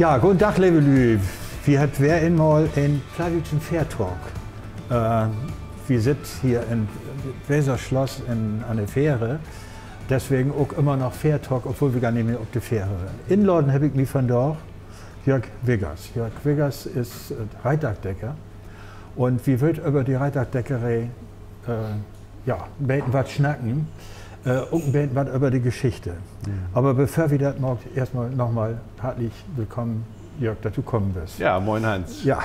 Ja, guten Tag, liebe Leute. Wir haben wer einmal in Plattdeutschen Fairtalk. Wir sind hier im Weserschloss an der Fähre. Deswegen auch immer noch Fairtalk, obwohl wir gar nicht mehr auf der Fähre sind. Inladen habe ich mich von dort Jörg Wiggers. Jörg Wiggers ist Reitdachdecker. Und wir wollen über die Reitdachdeckerei ein bisschen was schnacken. Und ein bisschen was über die Geschichte. Aber bevor wir das machen, erstmal nochmal herzlich willkommen, Jörg, dass du kommen bist. Ja, moin Hans. Ja,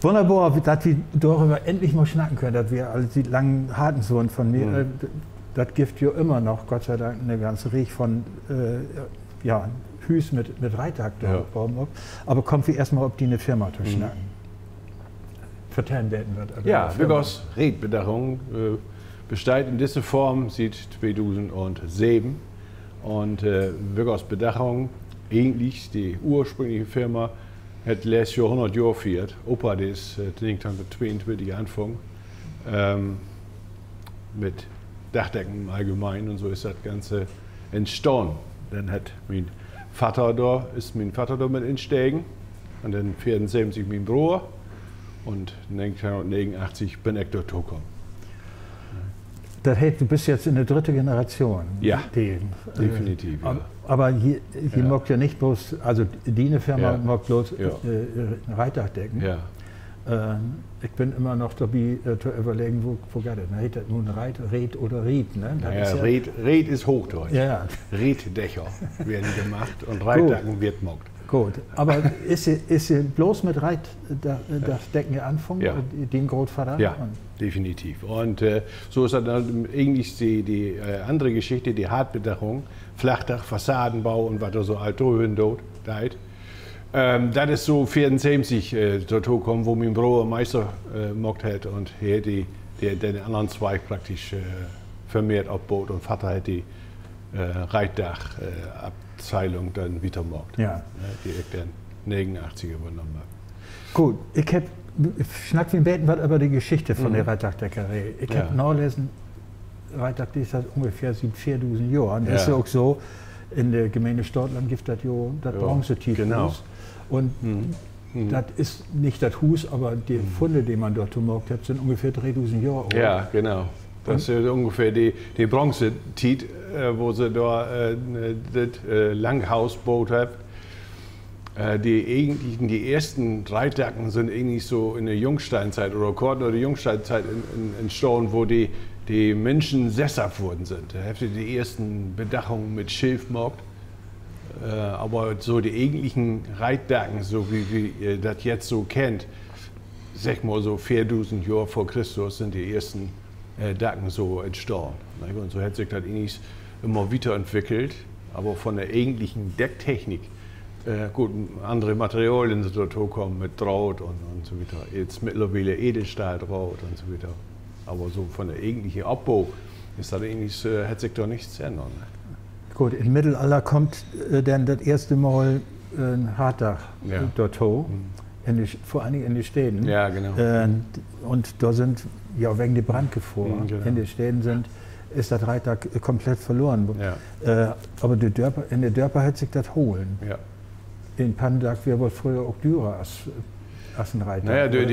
wunderbar, dass wir darüber endlich mal schnacken können, dass wir alle die langen harten Sohn von mir, das gibt ja immer noch, Gott sei Dank, eine ganze Reihe von Hüs mit Reitdachdecker. Ja. Aber kommen wir erstmal auf die eine Firma zu schnacken. Vertellen werden wird. Ja, Wiggers Reitbedachung besteht in dieser Form seit 2007 und Wiggers Bedachung, eigentlich die ursprüngliche Firma, hat letztes Jahr 100 Jahre gefeiert. Opa ist 22 angefangen mit Dachdecken im Allgemeinen und so ist das Ganze entstanden. Dann hat mein Vater da mit entsteigen und dann 74 mein Bruder und 1989 bin ich dort gekommen. Das heißt, du bist jetzt in der dritten Generation. Ja, definitiv. Ja. Aber hier mag ja nicht bloß, also die Firma mag bloß Reitdachdecken. Ja. Ich bin immer noch dabei zu überlegen, wo geht das? Heißt das nun Reit oder Ried? Ne? Ried ist Hochdeutsch. Ja. Rieddächer werden gemacht und Reitdacken wird gemacht. Gut, aber ist sie bloß mit Reitdachdecken angefangen, den Großvater? Ja, definitiv. Und so ist dann eigentlich die andere Geschichte, die Hartbedachung, Flachdach, Fassadenbau und was da so alt drüben dort. Das ist so 74 dazu gekommen, wo mein Bruder Meister gemacht hat und hier den anderen Zweig praktisch vermehrt abbaut und Vater hat die Reitdachabteilung dann wieder gemacht, die ich dann 89 übernommen habe. Gut, ich schnack wie ein Beten was über die Geschichte von der Reitdachdeckerei. Ich habe nachgelesen, Reitdach ist das ungefähr seit 4000 Jahren. Das ist ja auch so, in der Gemeinde Stortland gibt das Bronzetitel. Genau. Und das ist nicht das Hus, aber die Funde, die man dort gemacht hat, sind ungefähr 3000 Jahre alt. Ja, genau. Das ist ungefähr die Bronzetit, wo sie da das Langhaus gebaut haben. Die ersten Reitdacken sind eigentlich so in der Jungsteinzeit oder kurz nach der Jungsteinzeit entstanden, wo die Menschen sesshaft wurden sind. Da habt ihr die ersten Bedachungen mit Schilf gemacht. Aber so die eigentlichen Reitdacken, so wie ihr das jetzt so kennt, sag mal so 4000 Jahre vor Christus sind die ersten Dacken so entstanden. Und so hat sich das eigentlich immer weiterentwickelt, aber von der eigentlichen Decktechnik, gut, andere Materialien sind dazu gekommen mit Draht und so weiter. Jetzt mittlerweile Edelstahldraht und so weiter. Aber so von der eigentlichen Abbau ist das eigentlich, hat sich da nichts ändern. Gut, im Mittelalter kommt dann das erste Mal ein Hartdach dazu, vor allen Dingen in den Städten. Ja, genau. Und da sind, wegen der Brandgefahr, in den Städten ist das Reitdach komplett verloren. Ja. Aber in der Dörper hat sich das holen. Ja. In Pannendach wäre wohl früher auch dürrer als ein Reitdach. Naja, durch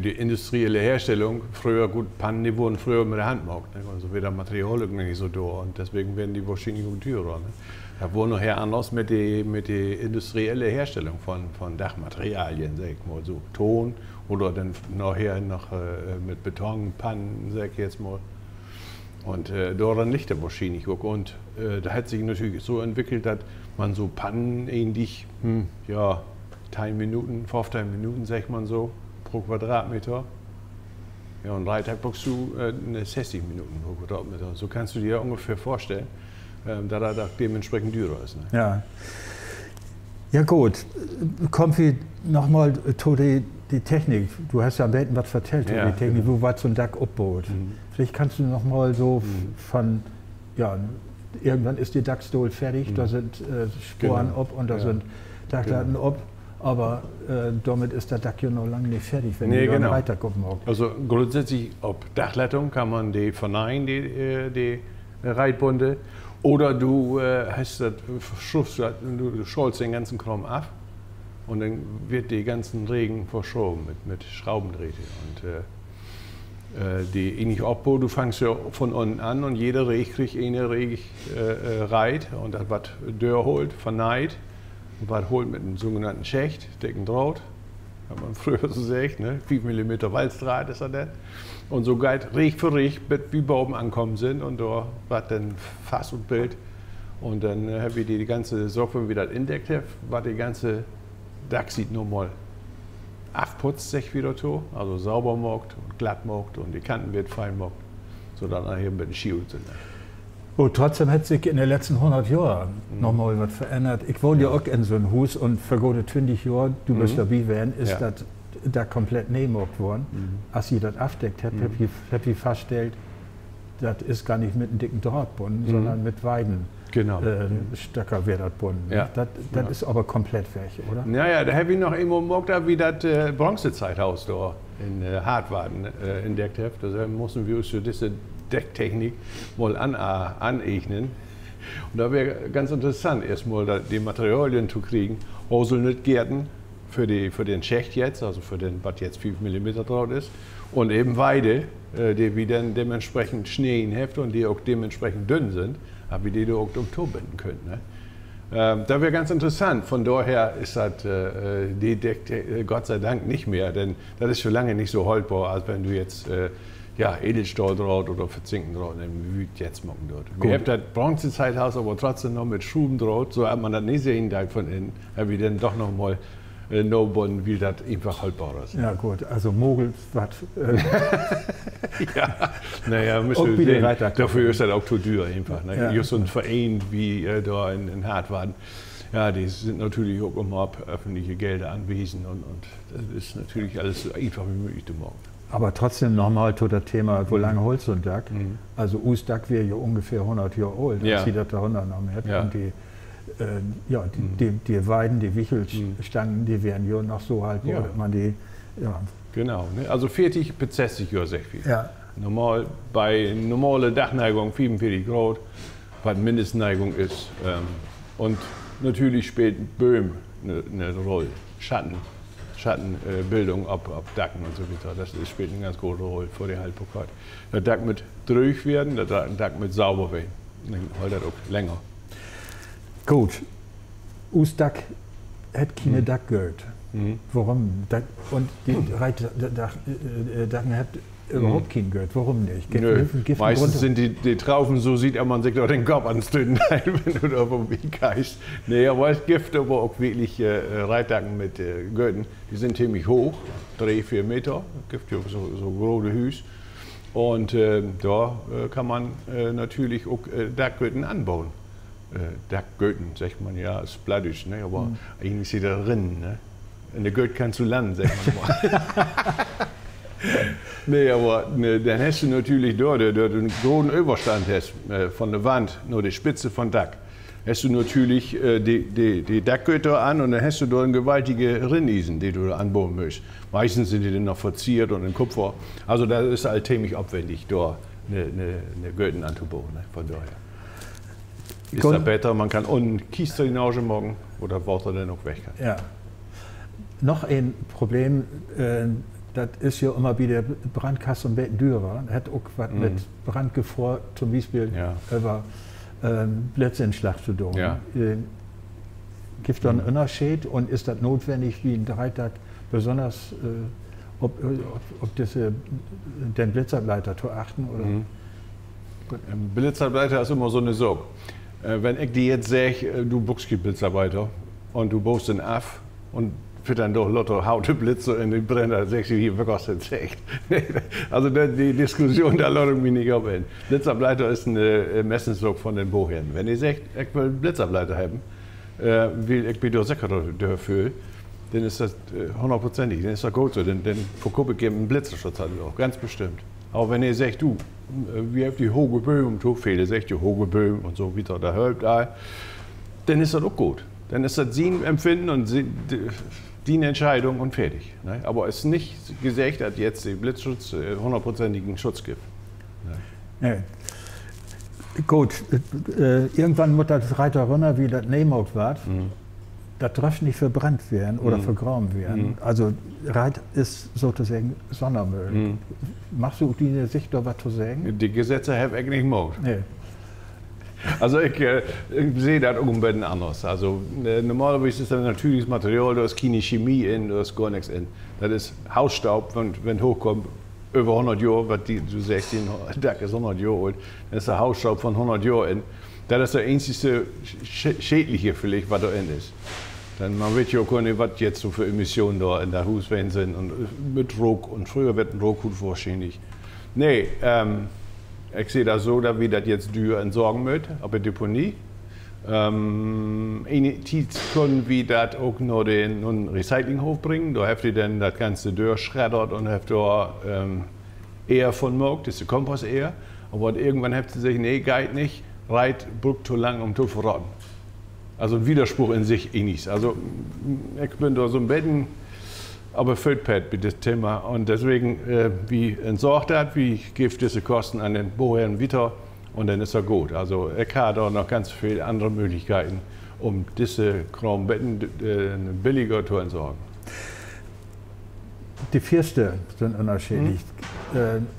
die industrielle Herstellung, früher gut, Pannen, die wurden früher mit der Hand gemacht, ne? Also wird das Material nicht so da und deswegen werden die wahrscheinlich auch teurer. Ne? Da wurde nachher anders mit der industriellen Herstellung von Dachmaterialien, sag ich mal, so Ton oder dann nachher noch mit Betonpannen, sag ich jetzt mal. Und daran liegt der wahrscheinlich auch. Und da hat sich natürlich so entwickelt, dass man so Pannen ähnlich, 10 Minuten, 15 Minuten, sagt man so, pro Quadratmeter. Ja, und Reitdach brauchst du 60 Minuten pro Quadratmeter. So kannst du dir ungefähr vorstellen, da das dementsprechend teurer ist. Ne? Ja gut, kommen wir nochmal zu die Technik. Du hast ja am Welten was vertellt über die Technik, wo was so ein Dach abbaut. Vielleicht kannst du nochmal so von, irgendwann ist die Dachstuhl fertig, da sind Sporen ab und da sind Dachlatten ab. Aber damit ist der Dach ja noch lange nicht fertig, wenn ihr dann weitergucken wollt. Also grundsätzlich auf Dachleitung kann man die verneinen, die Reitbunde. Oder du du scholst den ganzen Kram ab und dann wird die ganzen Regen verschoben mit Schraubendrähte. Und die ähnliche Abbau, du fängst ja von unten an und jeder Reg kriegt eine Reit und das was Dörr holt, verneit und was holt mit einem sogenannten Schächt, dicken Draht. Hat man früher so gesagt, ne? 5 mm Walzdraht ist das. Und so geht Reg für Reg, wie wir oben ankommen sind und da war dann Fass und Bild. Und dann haben wir die ganze Sorge wieder entdeckt, war die ganze Dach sieht nochmal abputzt sich wieder zu, also sauber gemacht und glatt gemacht und die Kanten wird fein gemacht, sodass nachher ein bisschen schielt sind. Oh, trotzdem hat sich in den letzten 100 Jahren nochmal was verändert. Ich wohne ja auch in so einem Haus und für gute 20 Jahre, du bist dabei gewesen, ist das da komplett nebengemacht worden. Als ich das aufdeckt habe, habe ich festgestellt, das ist gar nicht mit einem dicken Draht gebunden, sondern mit Weiden. Genau. Stöcker wird das gebunden. Ja. Das ist aber komplett weg, oder? Naja, da habe ich noch immer gemacht, wie das Bronzezeithaus da in Hartwaden entdeckt habe. Da mussten wir uns für diese Decktechnik mal aneignen. Und da wäre ganz interessant, erstmal die Materialien zu kriegen. Haselnussgärten für den Schächt jetzt, also für den, was jetzt 5 mm drauf ist. Und eben Weide, die wie dann dementsprechend Schnee in Heft und die auch dementsprechend dünn sind, aber die du auch um Tour binden können. Ne? Da wäre ganz interessant. Von daher ist das die Gott sei Dank nicht mehr, denn das ist schon lange nicht so haltbar, als wenn du jetzt Edelstahldraht oder Verzinktendraht wie jetzt machen dort. Wir haben das Bronzezeithaus aber trotzdem noch mit Schubendraht, so hat man das nicht sehen von innen, haben wir dann doch noch mal no-bunden, wie das einfach haltbar ist. Ja gut, also Mogels, was... ja, naja, müssen wir sehen. Dafür ist das auch zu teuer einfach. Ne? Ja. Just so ein Verein wie da in Hartwaden, ja, die sind natürlich auch immer auf öffentliche Gelder angewiesen und das ist natürlich alles so einfach wie möglich zu machen. Aber trotzdem nochmal zu das Thema, wo lange holst so ein Dach? Also Usdach wäre ja ungefähr 100 Jahre alt, als sie das da 100 noch hat. Ja. Und die Weiden, die Wichelstangen, die wären ja noch so haltbar, dass man die, Genau, ne? Also 40 bis 60 Jahre sehr viel. Ja. Bei normaler Dachneigung 45 Grad, was Mindestneigung ist. Und natürlich spielt Böhm eine Rolle, Schattenbildung ab Dacken und so weiter. Das spielt eine ganz große Rolle für die Haltbarkeit. Der Dack mit durch werden, der Dack mit sauber werden. Dann hält das auch länger. Gut. Usdach hat keine Dachgeld. Warum? Und die Dachen hat überhaupt kein Geld. Warum nicht? Meistens sind die Traufen, so sieht man sich doch den Kopf anstünden, wenn du da vom Weg gehst. Nee, aber es gibt aber auch wirklich Reitdacken mit Gürten. Die sind ziemlich hoch, 3-4 Meter. Es gibt ja so große Hüs. Und da kann man natürlich auch Dachgürten anbauen. Dachgürten, sagt man ja, ist plattisch, ne? Aber eigentlich ist da drin. Ne? In der Gürtel kannst du landen, sagt man mal. Nee, aber dann hast du natürlich dort, du einen großen Überstand hast von der Wand, nur die Spitze von Dach. Hast du natürlich die Dachgürtel an und dann hast du dort eine gewaltige Rinniesen, die du anbauen musst. Meistens sind die dann noch verziert und in Kupfer. Also das ist halt ziemlich aufwendig, da eine Gürtel anzubauen, ne? Von daher. Ist das besser, man kann unten Kiesdrainage machen oder Wasser dann noch weg kann. Ja. Noch ein Problem, das ist ja immer wieder Brandkasse und Bettendürer. Das hat auch was mit Brandgefahr, zum Beispiel über Blitzenschlag zu tun. Ja. Gibt es da einen Unterschied und ist das notwendig, wie ein Dreitag besonders, ob den Blitzableiter zu achten? Oder? Ein Blitzableiter ist immer so eine Sorge. Wenn ich dir jetzt sage, du buchst die Blitzarbeiter und du baust den ab und für dann doch Lotto haute Blitze in den Brenner, sagst du, hier verkostet es echt. Also die Diskussion, da läuft mich nicht auf hin. Blitzableiter ist eine Messensdruck von den Boherren. Wenn ihr sagt, ich will einen Blitzableiter haben, will ich bitte sicher dafür, dann ist das 100%ig, dann ist das gut so, dann verkaufe ich einen Blitzerschutz auch, ganz bestimmt. Aber wenn ihr sagt, du, wir haben die hohe Böhm, so viele sagt die hohe Böhm und so wieder, da hört dann ist das auch gut. Dann ist das sein Empfinden und die Entscheidung und fertig. Ne? Aber es ist nicht gesagt, dass jetzt der Blitzschutz 100%igen Schutz gibt. Ne? Gut, irgendwann muss das Reiter runter, wie das Nehmogt war. Das darf nicht verbrannt werden oder vergraben werden. Also Reit ist sozusagen Sondermüll. Machst du die Sicht da was zu sagen? Die Gesetze habe ich nicht gemacht. Nee. Also ich sehe das unbedingt anders. Also normalerweise ist das natürliches Material, da ist keine Chemie in, da ist gar nichts in. Das ist Hausstaub, wenn hochkommt, über 100 Jahre, was du sagst, das ist 100 Jahre alt, dann ist der Hausstaub von 100 Jahren in. Das ist der einzige Schädliche vielleicht, was da in ist. Denn man weiß ja auch nicht, was jetzt so für Emissionen da in der Hauswand sind und mit Druck. Und früher wird ein Druck gut wahrscheinlich. Nee, ich sehe das so, dass wir das jetzt dür entsorgen müssen, auf der Deponie. In Zeit können wir das auch noch den Recyclinghof bringen. Da habt ihr dann das Ganze durchschreddert und habt da eher von Mogt, das ist der Kompost eher. Aber irgendwann habt ihr sich, nee, geht nicht, Reit braucht zu lang, um zu verrotten. Also ein Widerspruch in sich nicht. Also ich bin da so ein bisschen, aber Feldpad mit dem Thema. Und deswegen, wie entsorgt das, wie gibt diese Kosten an den Bauherren weiter und dann ist er gut. Also ich habe da noch ganz viele andere Möglichkeiten, um diese Krambetten billiger zu entsorgen. Die Fürste sind unterschiedlich.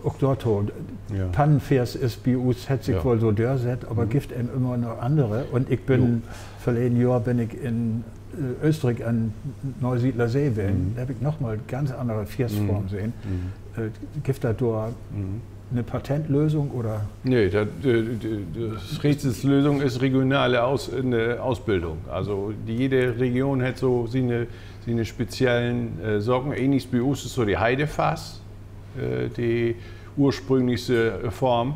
Auch dort, Pannenvers ist bei uns, hat sich wohl so durchgesetzt, aber gibt eben immer noch andere. Und ich bin, verleden Jahr bin ich in Österreich an Neusiedler See gewesen. Da habe ich nochmal ganz andere Firstform gesehen. Gibt da dort eine Patentlösung oder? Nee, die Rätselslösung ist regionale Ausbildung. Also jede Region hat so seine speziellen Sorgen. Ähnlich bei uns ist so die Heidefass, die ursprünglichste Form.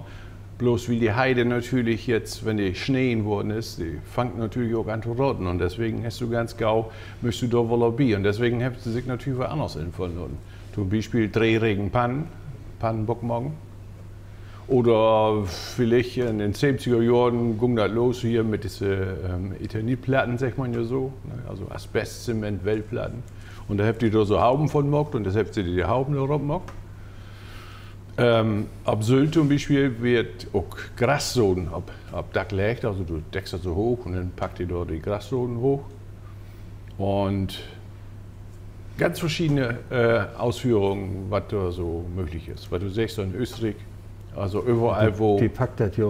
Bloß wie die Heide natürlich jetzt, wenn die Schnee worden ist, die fängt natürlich auch an zu rotten. Und deswegen hast du ganz gau, möchtest du da wohl Bier. Und deswegen hast du sich natürlich was anderes entfunden. Zum Beispiel Drehregen Pannenbockmorgen. Oder vielleicht in den 70er Jahren ging das los hier mit diesen Eternitplatten, sagt man ja so. Also Asbest, Zement, Wellplatten. Und da habt ihr da so Hauben von mockt und das habt ihr die Hauben da mockt. Ab Sylt zum Beispiel wird auch Grassoden ab Dach legt, also du deckst das so hoch und dann packt ihr da die Grassoden hoch. Und ganz verschiedene Ausführungen, was da so möglich ist. Was du sagst, so in Österreich, also überall wo... Die packt das ja...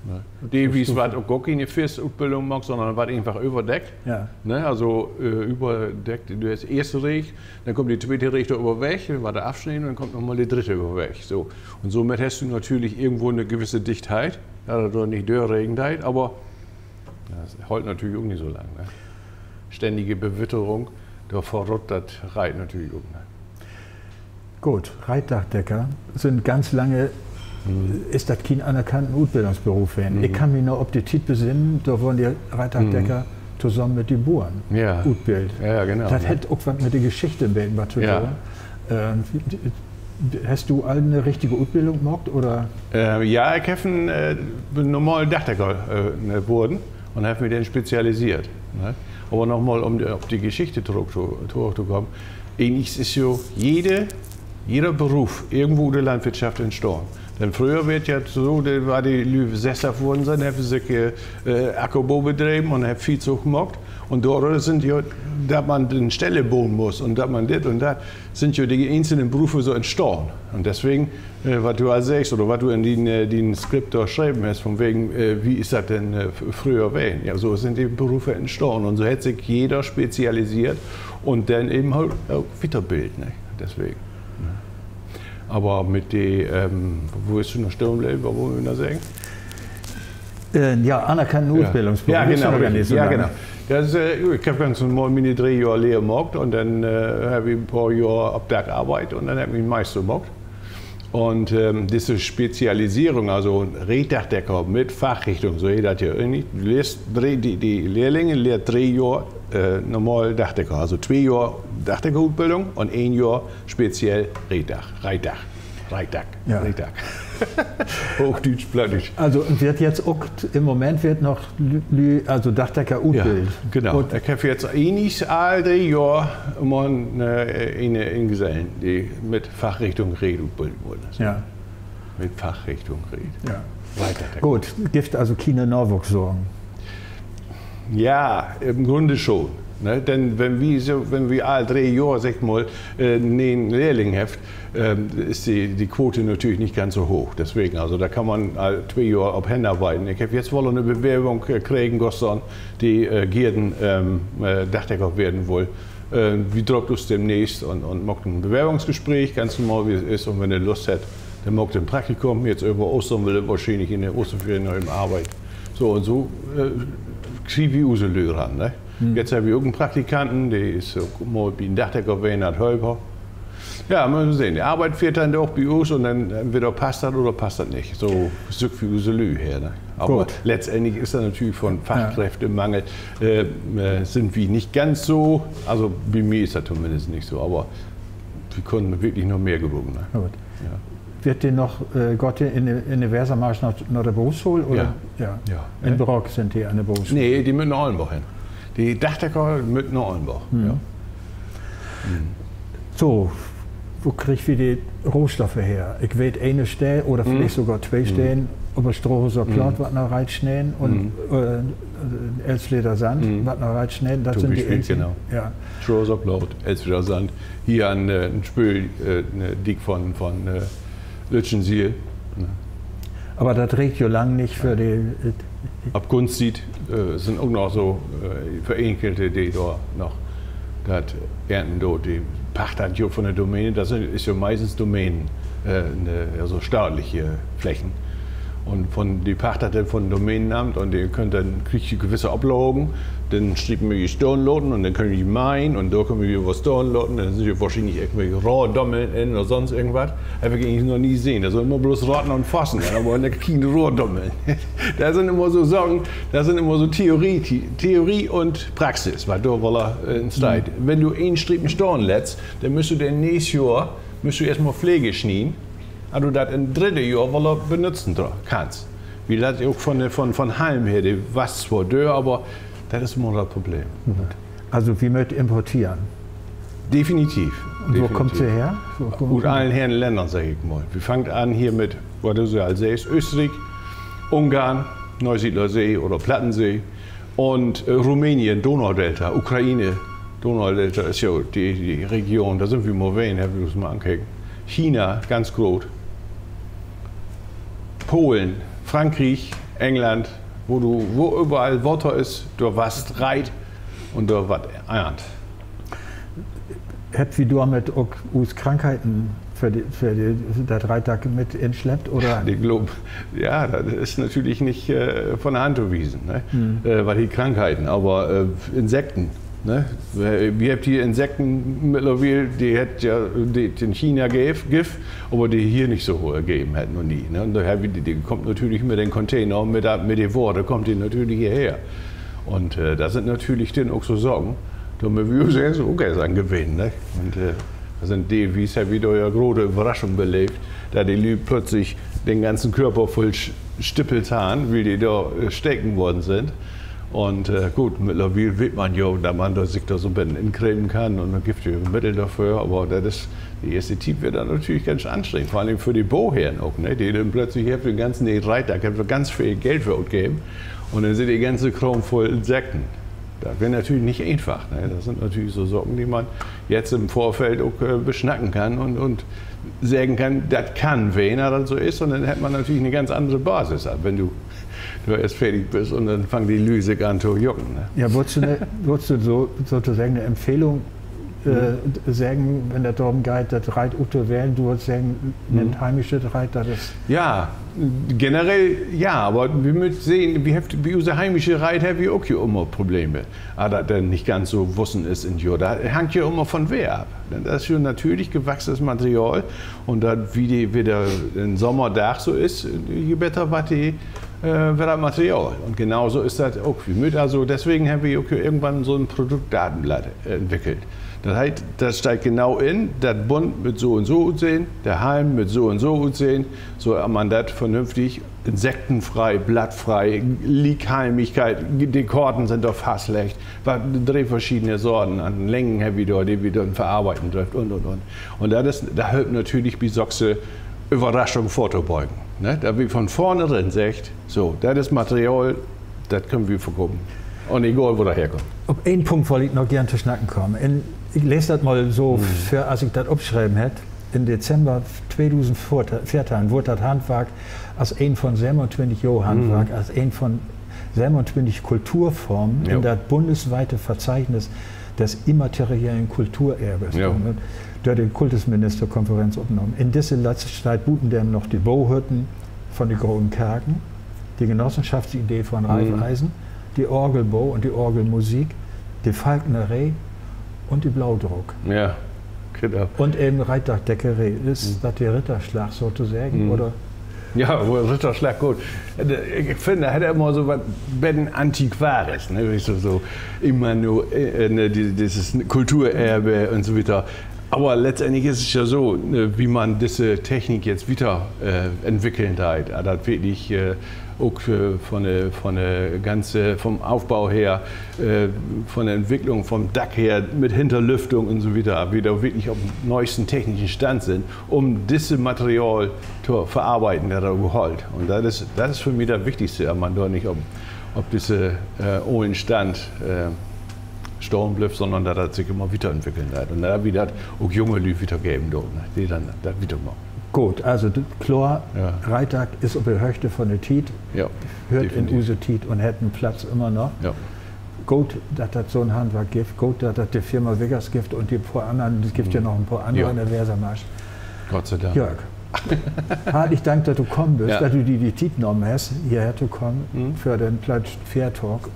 Ne? Die, wie es was auch gar keine Festausbildung macht, sondern was einfach überdeckt. Ja. Ne? Also überdeckt, du hast erste Richt, dann kommt die zweite Richt über weg, dann war der Abschnitt und dann kommt nochmal die dritte über weg. So. Und somit hast du natürlich irgendwo eine gewisse Dichtheit, also nicht Dörrregendheit, aber das hält natürlich auch nicht so lang. Ne? Ständige Bewitterung, da verrottet das Reit natürlich auch. Ne? Gut, Reitdachdecker sind ganz lange... Ist das kein anerkannter Ausbildungsberuf werden. Ich kann mich noch auf die Zeit besinnen, da wurden die Reitdachdecker zusammen mit den Bauern ausgebildet. Ja, genau. Das hat auch was mit der Geschichte zu tun. Hast du alle eine richtige Ausbildung gemacht? Oder? Ja, ich habe einen normalen Dachdecker geworden und habe mich dann spezialisiert. Ne? Aber nochmal, um auf die Geschichte zurückzukommen, eigentlich ist ja jeder Beruf irgendwo in der Landwirtschaft entstanden. Denn früher wird ja so, da war die Leute sesshaft worden sind, haben sich Ackerbau betrieben und haben Viehzucht gemacht. Und dort sind ja, dass man den Ställe bauen muss und dass man das und das, sind ja die einzelnen Berufe so entstanden. Und deswegen, was du also sagst oder was du in den Skript da schreiben hast, von wegen, wie ist das denn früher gewesen? Ja, so sind die Berufe entstanden. Und so hat sich jeder spezialisiert und dann eben halt auch weiterbildet. Ne? Deswegen. Aber mit den, wo ist du noch stehen geblieben, wo wollen wir das sagen? Ja, anerkannten Ausbildungsberuf. Ja, genau. Das, ich habe ganz normal meine 3 Jahre Lehre gemacht und dann habe ich ein paar Jahre ab Berg gearbeitet und dann habe ich einen Meister gemacht. Und diese Spezialisierung, also Reitdachdecker mit Fachrichtung, so geht das ja nicht. Die Lehrlinge lernen 3 Jahre normal Dachdecker, also 2 Jahre Dachdeckeраusbildung und 1 Jahr speziell Reitdach. Ja. Hochdeutsch, Plattdeutsch. Also wird jetzt auch, im Moment wird noch Dachdecker ausgebildet. Ja, genau. Und ich habe jetzt eigentlich alle 3 Jahre immer einen Gesellen, die mit Fachrichtung Red ausgebildet wurden. Ja. Mit Fachrichtung Red. Ja. weiter. Gut, gibt also keine Nachwuchssorgen. Ja, im Grunde schon. Ne? Denn wenn wir alle 3 Jahre, sag mal, einen Lehrling haben, ist die Quote natürlich nicht ganz so hoch. Deswegen, also da kann man 2 Jahre auf Hände arbeiten. Ich habe jetzt wohl eine Bewerbung kriegen gestern, die Gierden Dachdecker werden will. Wie droppt es demnächst und macht ein Bewerbungsgespräch, ganz normal wie es ist. Und wenn er Lust hat, dann macht er ein Praktikum. Jetzt über Ostern will er wahrscheinlich in der Osterferien noch arbeiten. So und so kriege ich unsere Löhne ran. Ne? Jetzt habe ich auch einen Praktikanten, der ist mal bei einem Dachdecker Weinert Hölper. Ja, mal sehen. Die Arbeit fährt dann auch bei uns und dann entweder passt das oder passt das nicht. So Stück für unsere Löhne her. Ne? Aber gut. Letztendlich ist das natürlich von Fachkräftemangel sind wir nicht ganz so, also bei mir ist das zumindest nicht so, aber wir konnten wirklich noch mehr gebrauchen. Ne? Gut. Ja. Wird denn noch Gott in der Wesermarsch nach der Berufsschule? Oder? Ja. In Brock sind die an der Berufsschule? Nee, die müssen nach Ollenbach hin. Die Dachdecker müssen nach Ollenbach. Ja. So, wo kriegt wir die Rohstoffe her? Ich weiß eine Stelle oder vielleicht sogar 2 Stellen, aber Stroh so Platt, was noch reitschneen und Elsleder Sand, was noch reitschneen, das sind die einzigen. Genau. Ja. Stroh so Platt, Elsleder Sand. Hier an ein Spül, dick von Lütschensiel. Aber das regt ja lang nicht für die. Ab Gunst sieht, sind auch noch so Vereinkelte, die da noch das ernten, die Pacht hat ja von der Domäne, das ist ja meistens Domänen, also staatliche Flächen. Und von die Pacht hat dann von Domänenamt und die könnt dann kriegt ihr gewisse Ablagen, dann strieben wir die Stonloten und dann können wir die meinen und da können wir wieder was Stonloten, dann sind ja wahrscheinlich irgendwelche Rohrdommeln oder sonst irgendwas. Habe ich eigentlich noch nie gesehen, da sind immer bloß Rotten und Pfosten, aber keine Rohrdommeln. Da sind immer so Sorgen, da sind immer so Theorie und Praxis, weil da will er ins Leid. Wenn du einen Strieben Storn lässt, dann müsst du den nächsten Jahr erstmal Pflege schneiden. Also das im 3. Jahr benutzen kannst. Wie das auch von Heim her, die was zwar da, aber das ist immer das Problem. Also wie mögt importieren? Definitiv. Und wo kommt sie her? Aus allen Herren Ländern, sage ich mal. Wir fangen an hier mit, was du so als siehst, Österreich, Ungarn, Neusiedlersee oder Plattensee und Rumänien, Donaudelta, Ukraine. Donaudelta ist ja die Region, da sind wir mal wen, haben wir uns mal angucken. China, ganz groß. Polen, Frankreich, England, wo überall Wasser ist, da was reit und da was ernt. Habt wie du mit aus Krankheiten für das Reitag mit entschleppt? Oder? Ich glaube, ja, das ist natürlich nicht von der Hand gewiesen, ne? Weil die Krankheiten, aber Insekten. Ne? Wir haben hier Insekten mittlerweile, die hätten ja in China Gift, aber die hier nicht so hohe gegeben hätten noch nie. Ne? Und daher, die kommt natürlich mit den Containern, mit den Worten, kommt die natürlich hierher. Und da sind natürlich dann auch so Sorgen, da müssen wir sehr so okay sein gewinnen. Ne? Und da sind die, wie es ja wieder eine große Überraschung belebt, da die Leute plötzlich den ganzen Körper voll Stippels haben, wie die da stecken worden sind. Und gut, mittlerweile weiß man ja, dass man sich da so ein bisschen incremen kann und dann gibt es Mittel dafür, aber die erste Zeit wird dann natürlich ganz anstrengend, vor allem für die Bauherren auch, ne? Die dann plötzlich hier für den ganzen Reiter ganz viel Geld für ausgeben und dann sind die ganze Kram voll Insekten. Das wäre natürlich nicht einfach. Ne? Das sind natürlich so Sorgen, die man jetzt im Vorfeld auch beschnacken kann und sagen kann, das kann, wenn er dann so ist, und dann hat man natürlich eine ganz andere Basis, wenn du erst fertig bist und dann fangen die Lüsig an zu jucken. Ne? Ja, würdest du sozusagen eine Empfehlung sagen, wenn der darum geht, das Reit zu wählen, du würdest sagen, nimmt heimische Reit, das ist... Ja, generell ja, aber wir müssen sehen, wie unser heimische Reit haben wir auch hier immer Probleme. Aber das nicht ganz so wussen ist in Jura. Da hängt ja immer von wer ab. Das ist schon natürlich gewachsenes Material und dann, wie der im Sommerdach so ist, je besser wird das Material. Und genauso ist das auch. Also deswegen haben wir auch irgendwann so ein Produktdatenblatt entwickelt. Das heißt, das steigt genau in, das Bund mit so und so aussehen, der Halm mit so und so aussehen, so man das vernünftig, insektenfrei, blattfrei, Liegheimigkeit, die Korten sind doch fast schlecht, 3 verschiedene Sorten an Längen, die wir verarbeiten dürfen und. Und da hilft natürlich bei Soxe Überraschung vorzubeugen. Ne? Da wir von vorne drin sagt, so, das ist Material, das können wir verkaufen. Und egal, wo das herkommt. Auf einen Punkt wollte ich noch gerne zu schnacken kommen. Ich lese das mal so, für, als ich das abgeschrieben hätte. Im Dezember 2014 wurde das Handwerk als ein von 27 Jahren Handwerk, als ein von 27 Kulturformen in das bundesweite Verzeichnis des immateriellen Kulturerbes. Ja. Durch die Kultusministerkonferenz aufgenommen. In dieser letzten Zeit booten dem noch die Bauhütten von den Großen Kerken, die Genossenschaftsidee von Raiffeisen, die Orgelbau und die Orgelmusik, die Falknerei und die Blaudruck. Ja, genau. Und eben Reitdeckerei. Ist das der Ritterschlag sozusagen? Oder? Ja, Ritterschlag, gut. Ich finde, er hat immer so was Antiquares, ne? So immer nur dieses Kulturerbe und so weiter. Aber letztendlich ist es ja so, wie man diese Technik jetzt wieder entwickeln hat. Das wirklich auch vom Aufbau her, von der Entwicklung, vom Dach her, mit Hinterlüftung und so weiter, wieder wirklich auf dem neuesten technischen Stand sind, um dieses Material zu verarbeiten, das er überholt. Und das ist für mich das Wichtigste, man da nicht ob diese ohne Stand stehen bleibt, sondern dass das sich immer weiterentwickeln hat. Und da wird auch junge Leute wieder geben, die dann das wieder machen. Gut, also klar, Reitag ist auf der Höchste von der Tiet, hört definitiv in Use Tiet und hätte einen Platz immer noch. Ja. Gut, dass das so ein Handwerk gibt, gut, dass das die Firma Wiggers gibt und die paar anderen, es gibt ja noch ein paar andere in der Wesermarsch. Gott sei Dank. Jörg, hartlich Dank, dass du gekommen bist, dass du die Tiet genommen hast, hierher zu kommen für den Platz Fair Talk.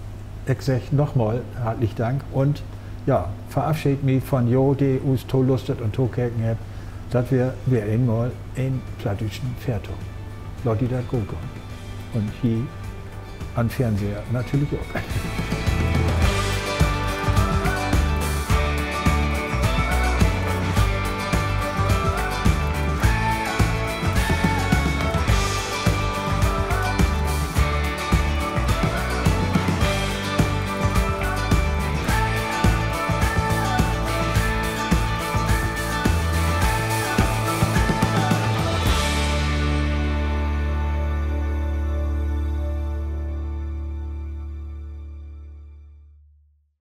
Ich sage nochmal herzlich Dank und ja, verabschiede mich von Jo, die uns to lustet und to keken habt, dass wir einmal ein plattischen Fair Talk. Leute, die das gut kommen. Und hier an Fernseher natürlich auch.